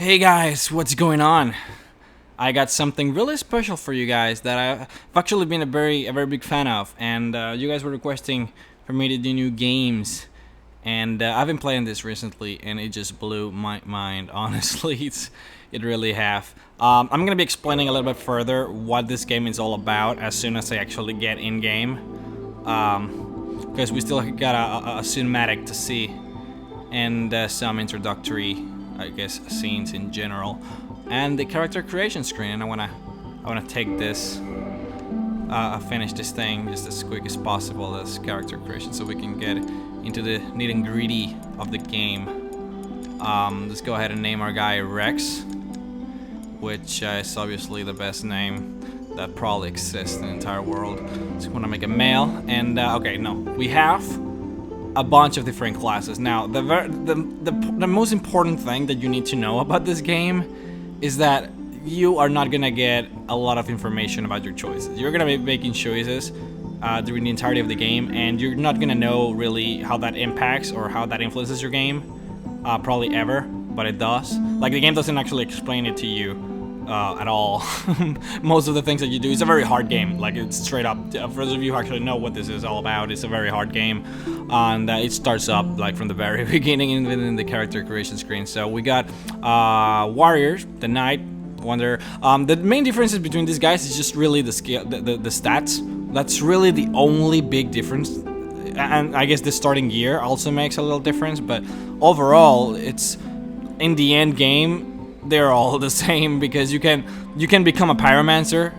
Hey guys, what's going on? I got something really special for you guys that I've actually been a very big fan of, and you guys were requesting for me to do new games, and I've been playing this recently, and it just blew my mind. Honestly, it really have. I'm gonna be explaining a little bit further what this game is all about as soon as I actually get in game, because we still got a cinematic to see and some introductory, I guess, scenes in general, and the character creation screen. And I wanna take this, finish this thing just as quick as possible, this character creation, so we can get into the nitty and gritty of the game. Let's go ahead and name our guy Rex, which is obviously the best name that probably exists in the entire world. So I wanna make a male, and okay, no, we have a bunch of different classes. Now, the most important thing that you need to know about this game is that you are not gonna get a lot of information about your choices. You're gonna be making choices during the entirety of the game, and you're not gonna know really how that impacts or how that influences your game, probably ever, but it does. Like, the game doesn't actually explain it to you at all. Most of the things that you do, it's a very hard game. Like, it's straight up, for those of you who actually know what this is all about, it's a very hard game, and it starts up like from the very beginning, even in the character creation screen. So we got warriors, the knight, wonder. The main differences between these guys is just really the scale, the stats. That's really the only big difference, and I guess the starting gear also makes a little difference, but overall, it's in the end game, they're all the same, because you can become a pyromancer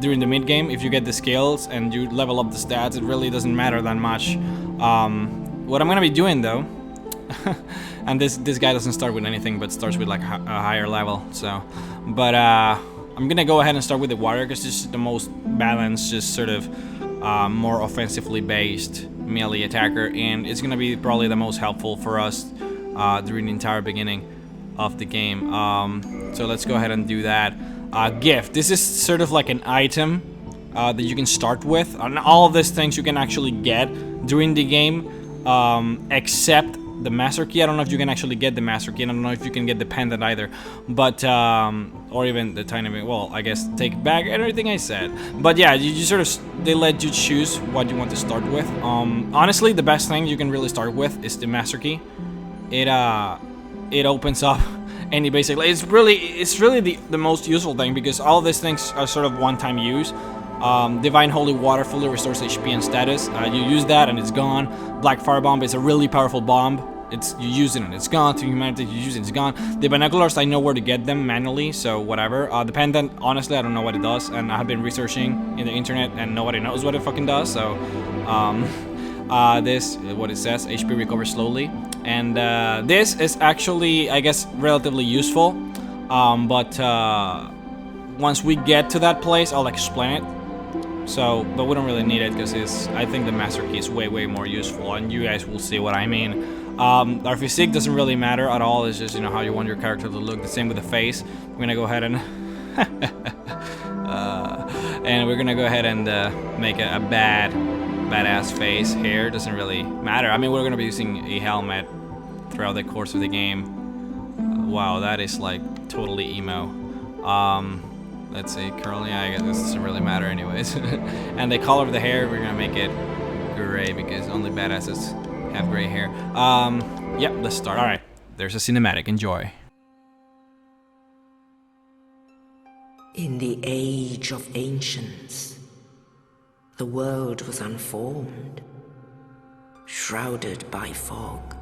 during the mid game if you get the skills and you level up the stats. It really doesn't matter that much. What I'm gonna be doing though, and this guy doesn't start with anything, but starts with like a higher level. So, but I'm gonna go ahead and start with the warrior because this is the most balanced, just sort of more offensively based melee attacker, and it's gonna be probably the most helpful for us during the entire beginning of the game. So let's go ahead and do that. Gift. This is sort of like an item that you can start with, and all of these things you can actually get during the game, except the master key. I don't know if you can actually get the master key. I don't know if you can get the pendant either, but or even the tiny bit. Well, I guess take back everything I said. But yeah, you sort of, they let you choose what you want to start with. Honestly, the best thing you can really start with is the master key. It opens up any basically. It's really the most useful thing, because all these things are sort of one-time use. Divine Holy Water fully restores HP and status. You use that and it's gone. Black Fire Bomb is a really powerful bomb. You use it and it's gone. To humanity, you use it, it's gone. The binoculars, I know where to get them manually, so whatever. The pendant, honestly, I don't know what it does, and I have been researching in the internet and nobody knows what it fucking does. So this, what it says, HP recovers slowly. And this is actually, I guess, relatively useful, but once we get to that place, I'll explain it. So, but we don't really need it, because I think the master key is way more useful, and you guys will see what I mean. Our physique doesn't really matter at all. It's just, you know, how you want your character to look. The same with the face. We're gonna go ahead and and we're gonna go ahead and make a badass face. Hair doesn't really matter. I mean, we're gonna be using a helmet throughout the course of the game. Wow, that is like totally emo. Let's see, curly. I guess this doesn't really matter anyways. And the color of the hair, we're gonna make it gray, because only badasses have gray hair. Yep, let's start. All right, there's a cinematic. Enjoy. In the age of ancients, the world was unformed, shrouded by fog.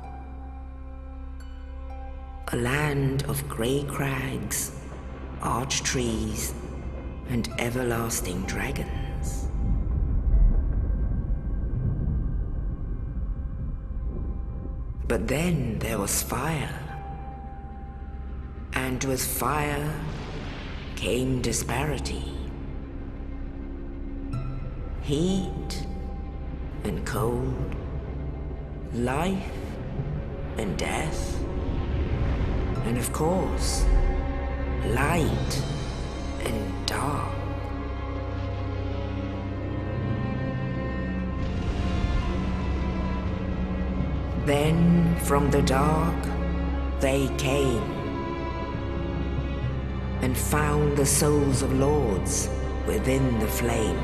A land of grey crags, arch trees, and everlasting dragons. But then there was fire, and with fire came disparity. Heat and cold, life and death, and of course, light and dark. Then from the dark they came, and found the souls of lords within the flame.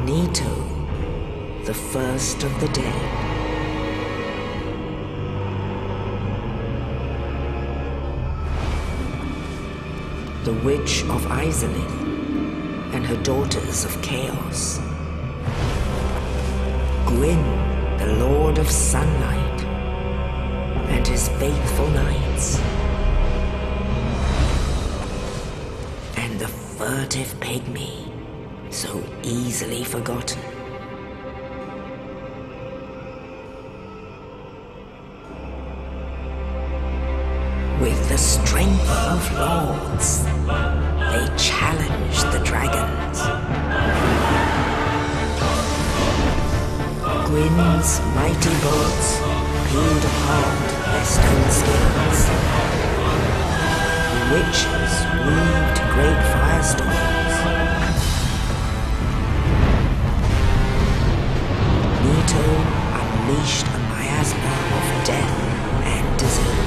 Nito, the first of the dead. The Witch of Asylum and her daughters of chaos. Gwyn, the Lord of Sunlight, and his faithful knights. And the furtive pygmy, so easily forgotten. With the strength of lords, they challenged the dragons. Gwyn's mighty bolts peeled apart their stone scales. The witches weaved great firestorms. Nito unleashed a miasma of death and disease.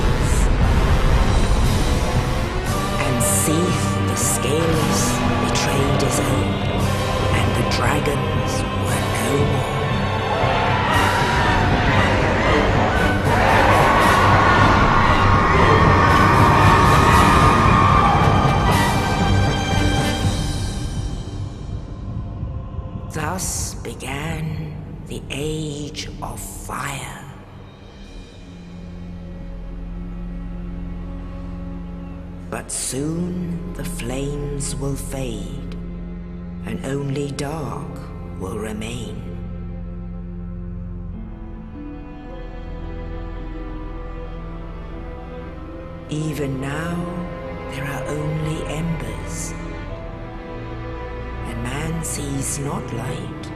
Seath the Scaleless betrayed his own, and the dragons were no more. Thus began the Age of Fire. But soon the flames will fade, and only dark will remain. Even now, there are only embers, and man sees not light,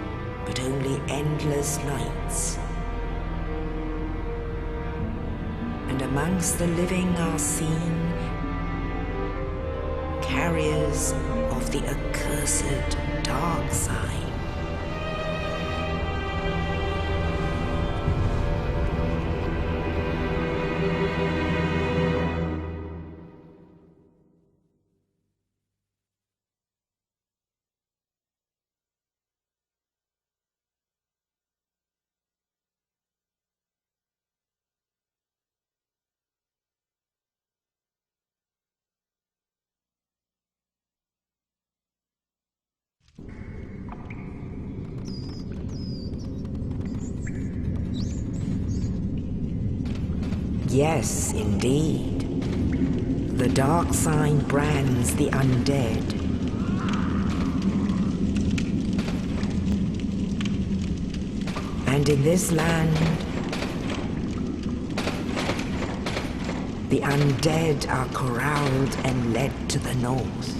but only endless nights. And amongst the living are seen carriers of the accursed dark sign. Yes, indeed. The dark sign brands the undead. And in this land, the undead are corralled and led to the north.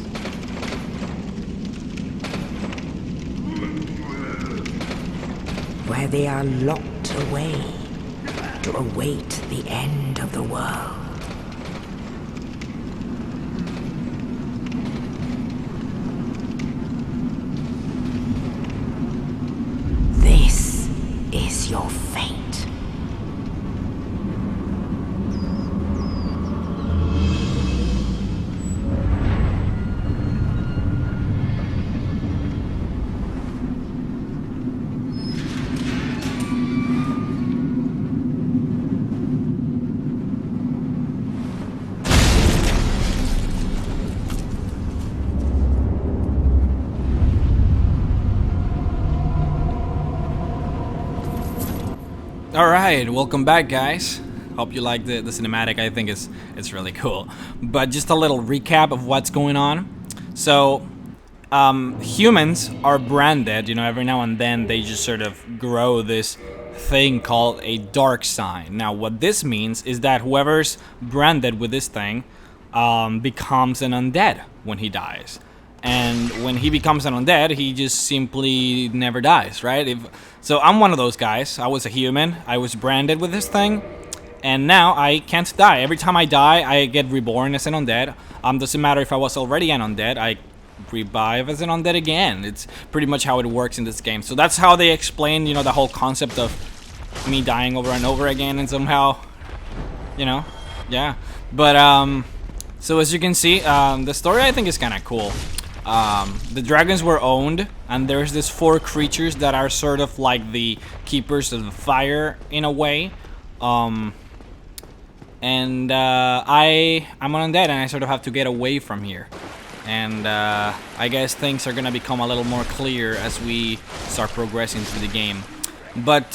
Where they are locked away to await the end of the world. This is your fate. Alright, welcome back guys. Hope you like the cinematic. I think it's really cool. But just a little recap of what's going on. So, humans are branded, you know, every now and then they just sort of grow this thing called a dark sign. Now what this means is that whoever's branded with this thing becomes an undead when he dies. And when he becomes an undead, he just simply never dies, right? So I'm one of those guys. I was a human. I was branded with this thing. And now I can't die. Every time I die, I get reborn as an undead. Doesn't matter if I was already an undead. I revive as an undead again. It's pretty much how it works in this game. So that's how they explain, you know, the whole concept of me dying over and over again, and somehow, you know, yeah. But so as you can see, the story I think is kind of cool. The dragons were owned, and there's these 4 creatures that are sort of like the keepers of the fire in a way. I'm an undead, and I sort of have to get away from here. And I guess things are gonna become a little more clear as we start progressing through the game. But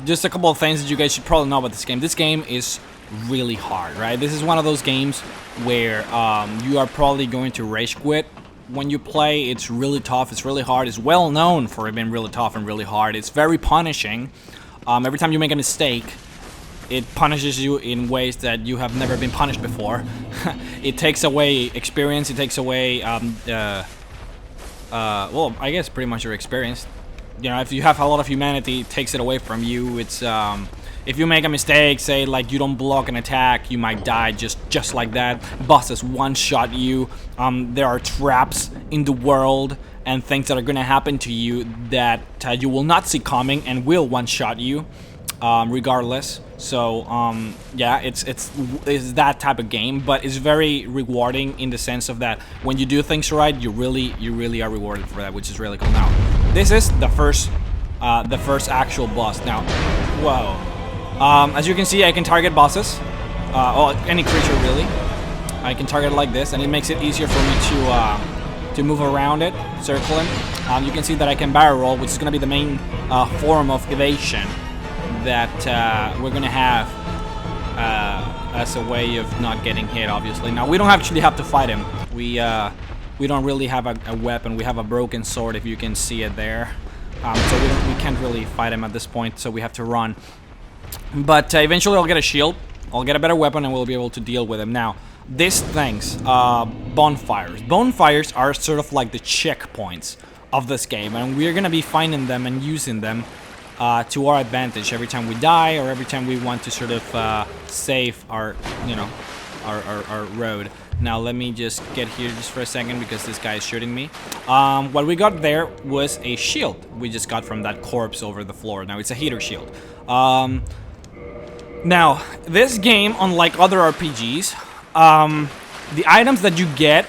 just a couple of things that you guys should probably know about this game. This game is really hard, right? This is one of those games where you are probably going to rage quit when you play. It's really tough, it's really hard, it's well known for being really tough and really hard. It's very punishing. Every time you make a mistake, it punishes you in ways that you have never been punished before. It takes away experience, it takes away, well, I guess pretty much your experience. You know, if you have a lot of humanity, it takes it away from you. It's, if you make a mistake, say like you don't block an attack, you might die just like that. Bosses one-shot you. There are traps in the world and things that are gonna happen to you that you will not see coming and will one-shot you, regardless. So yeah, it's that type of game, but it's very rewarding in the sense of that when you do things right, you really are rewarded for that, which is really cool. Now, this is the first actual boss. Now, whoa. As you can see, I can target bosses, or any creature really. I can target it like this, and it makes it easier for me to move around it, circling. You can see that I can barrel roll, which is going to be the main form of evasion that we're going to have as a way of not getting hit, obviously. Now, we don't actually have to fight him. We don't really have a weapon. We have a broken sword, if you can see it there. So we can't really fight him at this point, so we have to run. But eventually I'll get a shield, I'll get a better weapon, and we'll be able to deal with him. Now, these things, bonfires. Bonfires are sort of like the checkpoints of this game, and we're gonna be finding them and using them to our advantage every time we die, or every time we want to sort of save our, you know, our road. Now let me just get here just for a second because this guy is shooting me. What we got there was a shield we just got from that corpse over the floor. Now it's a heater shield. Now this game, unlike other RPGs, the items that you get,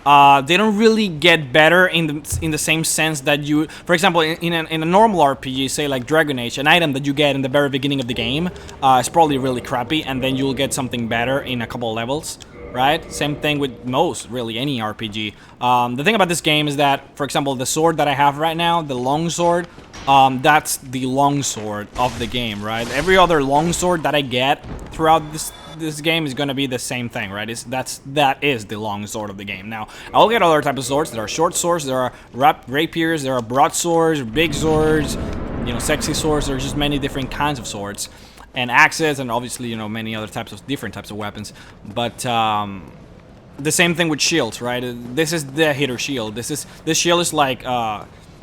they don't really get better in the same sense that you, for example, in a normal RPG, say like Dragon Age, an item that you get in the very beginning of the game is probably really crappy, and then you'll get something better in a couple of levels, right? Same thing with most, really, any RPG. The thing about this game is that, for example, the sword that I have right now, the long sword, that's the long sword of the game, right? Every other long sword that I get throughout this game is going to be the same thing, right? That is the long sword of the game. Now, I'll get other types of swords. There are short swords, there are rapiers, there are broadswords, big swords, you know, sexy swords. There's just many different kinds of swords. And axes, and obviously, you know, many other different types of weapons. But the same thing with shields, right? This is the hitter shield. This shield is like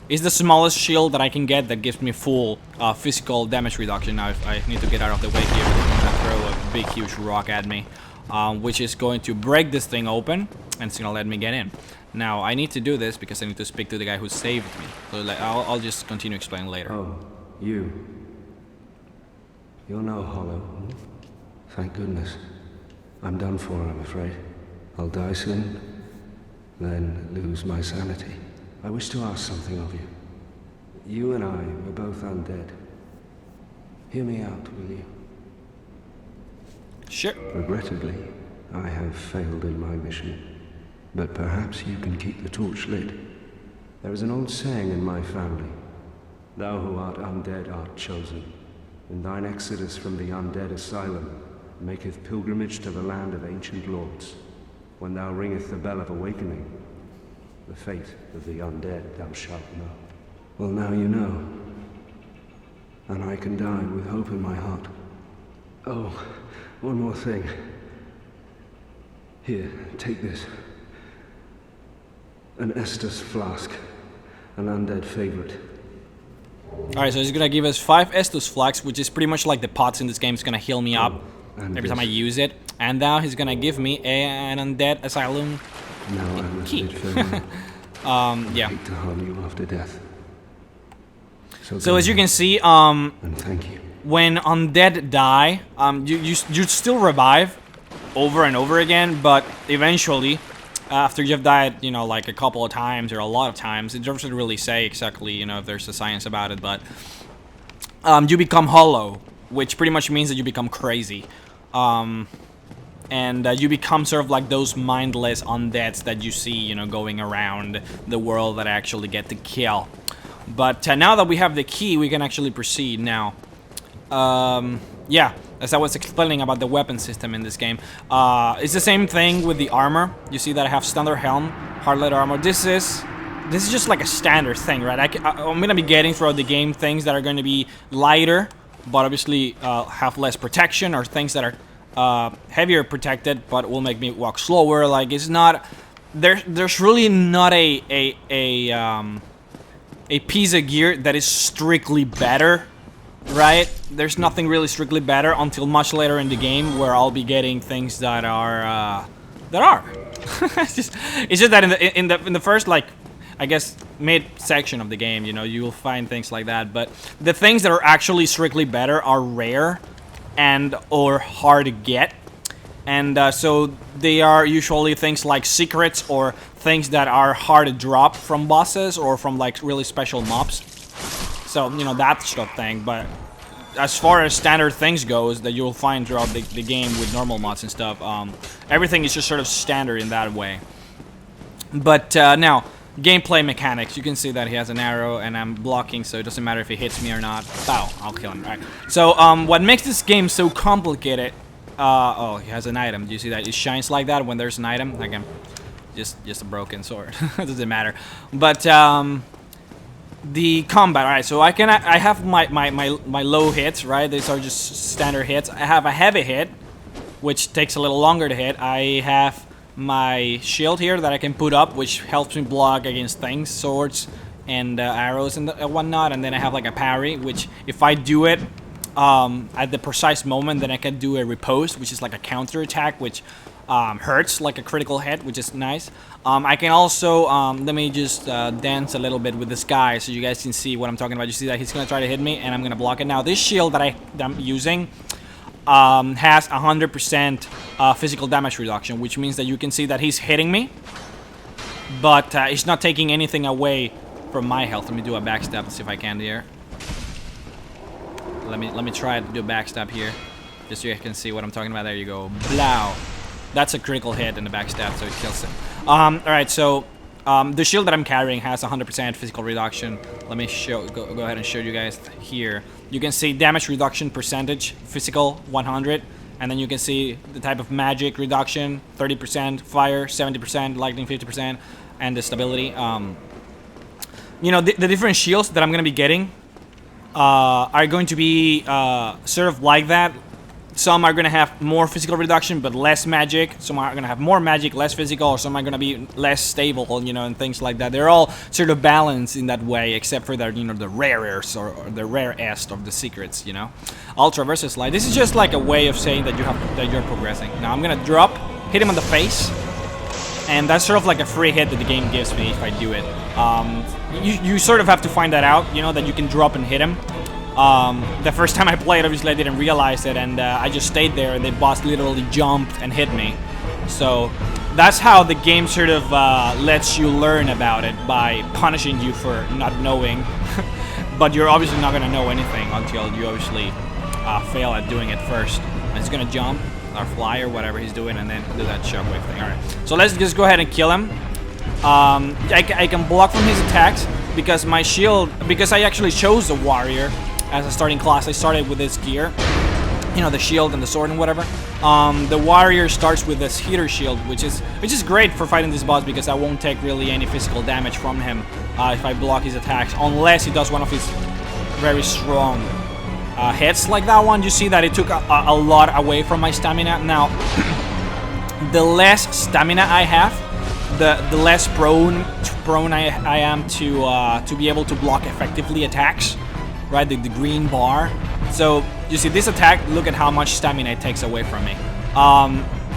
is the smallest shield that I can get that gives me full physical damage reduction. Now, if I need to get out of the way here, I'm gonna throw a big, huge rock at me, which is going to break this thing open, and it's gonna let me get in. Now, I need to do this because I need to speak to the guy who saved me. So like, I'll just continue explaining later. Oh, you. You're no hollow. Thank goodness. I'm done for, I'm afraid. I'll die soon, then lose my sanity. I wish to ask something of you. You and I were both undead. Hear me out, will you? Sure. Regrettably, I have failed in my mission. But perhaps you can keep the torch lit. There is an old saying in my family. Thou who art undead art chosen. And thine exodus from the undead asylum maketh pilgrimage to the land of ancient lords. When thou ringeth the bell of awakening, the fate of the undead thou shalt know. Well, now you know. And I can die with hope in my heart. Oh, one more thing. Here, take this. An Estus flask. An undead favorite. Alright, so he's gonna give us 5 Estus flasks, which is pretty much like the pots in this game. It's gonna heal me up every time I use it. And now he's gonna give me an undead asylum now I must key. bid farewell. Yeah. hate to harm you after death. So as you can see, and thank you. when undead die, you still revive over and over again, but eventually, after you've died, you know, like a couple of times or a lot of times, it doesn't really say exactly, you know, if there's a science about it, but you become hollow, which pretty much means that you become crazy. And you become sort of like those mindless undeads that you see, you know, going around the world that I actually get to kill. But now that we have the key, we can actually proceed now. Yeah, as I was explaining about the weapon system in this game, it's the same thing with the armor. You see that I have standard helm, hard leather armor. This is just like a standard thing, right? I'm gonna be getting throughout the game things that are going to be lighter, but obviously have less protection, or things that are heavier protected, but will make me walk slower. Like, it's not there's really not a piece of gear that is strictly better, right? There's nothing really strictly better until much later in the game, where I'll be getting things that are it's just that in the first, like, I guess, mid section of the game, you know, you will find things like that, but the things that are actually strictly better are rare and or hard to get. And so they are usually things like secrets, or things that are hard to drop from bosses or from like really special mobs. So, you know, that sort of thing. But as far as standard things goes that you'll find throughout the game with normal mods and stuff, everything is just sort of standard in that way. But now, gameplay mechanics. You can see that he has an arrow and I'm blocking, so it doesn't matter if he hits me or not. Bow, I'll kill him. Alright. So what makes this game so complicated, oh, he has an item. Do you see that? It shines like that when there's an item. Like, just a broken sword. It doesn't matter. But the combat. Alright, so I have my low hits, right? These are just standard hits. I have a heavy hit, which takes a little longer to hit. I have my shield here that I can put up, which helps me block against things, swords and arrows and whatnot. And then I have like a parry, which if I do it at the precise moment, then I can do a riposte, which is like a counter attack, which hurts like a critical hit, which is nice. I can also let me just dance a little bit with this guy so you guys can see what I'm talking about. You see that he's gonna try to hit me and I'm gonna block it. Now this shield that I'm using has 100% physical damage reduction, which means that you can see that he's hitting me, but he's not taking anything away from my health. Let me do a backstab and see if I can here. Let me try to do a backstab here, just so you can see what I'm talking about. There you go. Blow. That's a critical hit in the backstab, so it kills him. Alright, so the shield that I'm carrying has 100% physical reduction. Let me go ahead and show you guys here. You can see damage reduction percentage, physical 100, and then you can see the type of magic reduction, 30%, fire 70%, lightning 50%, and the stability. You know, the different shields that I'm gonna be getting are going to be sort of like that. Some are going to have more physical reduction but less magic. Some are going to have more magic, less physical, or some are going to be less stable, you know, and things like that. They're all sort of balanced in that way, except for the, you know, the rarest or the rarest of the secrets, you know. Ultra versus light. This is just like a way of saying that you're progressing. Now I'm going to drop, hit him on the face, and that's sort of like a free hit that the game gives me if I do it. You sort of have to find that out, you know, that you can drop and hit him. The first time I played, obviously I didn't realize it, and I just stayed there, and the boss literally jumped and hit me. So that's how the game sort of lets you learn about it, by punishing you for not knowing. But you're obviously not gonna know anything until you obviously fail at doing it first. And he's gonna jump or fly or whatever he's doing, and then do that shockwave thing. All right, so let's just go ahead and kill him. I can block from his attacks because my shield, because I actually chose a warrior as a starting class. I started with this gear, you know, the shield and the sword and whatever. The warrior starts with this heater shield, which is great for fighting this boss because I won't take really any physical damage from him if I block his attacks, unless he does one of his very strong hits like that one. You see that it took a lot away from my stamina. Now, the less stamina I have, the less prone I am to be able to block effectively attacks. Right, the green bar. So you see this attack, look at how much stamina it takes away from me.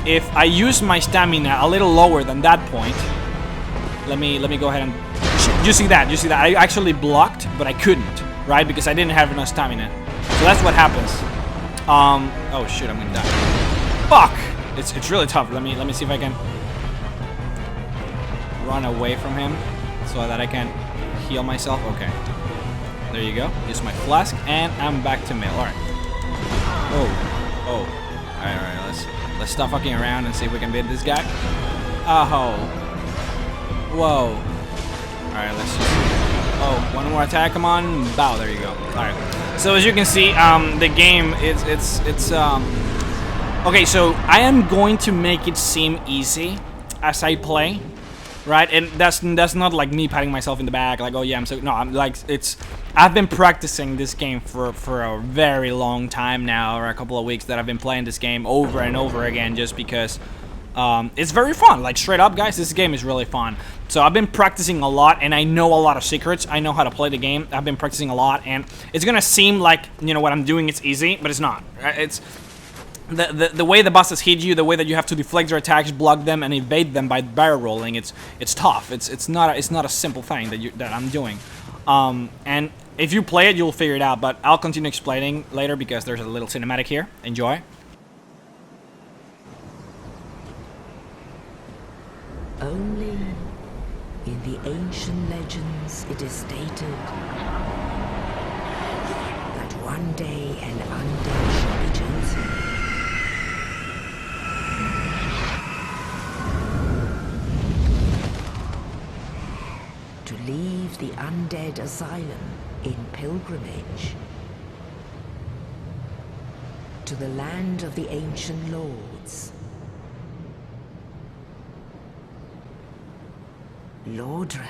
If I use my stamina a little lower than that point, let me go ahead and you see that I actually blocked, but I couldn't, right, because I didn't have enough stamina. So that's what happens. Oh shit, I'm gonna die. Fuck, it's really tough. Let me see if I can run away from him so that I can heal myself. Okay, there you go. Use my flask and I'm back to mil. All right. Oh. All right. Let's stop fucking around and see if we can beat this guy. Oh. Whoa. All right, let's just. Oh, one more attack. Come on, bow. There you go. All right. So as you can see, the game it's okay. So I am going to make it seem easy as I play, right? And that's not like me patting myself in the back, like, oh yeah, I'm so. No, I'm like I've been practicing this game for a very long time now, or a couple of weeks that I've been playing this game over and over again, just because it's very fun. Like, straight up, guys, this game is really fun. So I've been practicing a lot, and I know a lot of secrets. I know how to play the game. I've been practicing a lot, and it's gonna seem like, you know, what I'm doing is easy, but it's not. It's the way the bosses hit you, the way that you have to deflect their attacks, block them, and evade them by barrel rolling. It's tough. It's not a simple thing that I'm doing. And if you play it, you'll figure it out. But I'll continue explaining later because there's a little cinematic here. Enjoy. Only in the ancient legends it is stated that one day an undead shall be chosen. To leave the undead asylum in pilgrimage to the land of the ancient lords. Lordran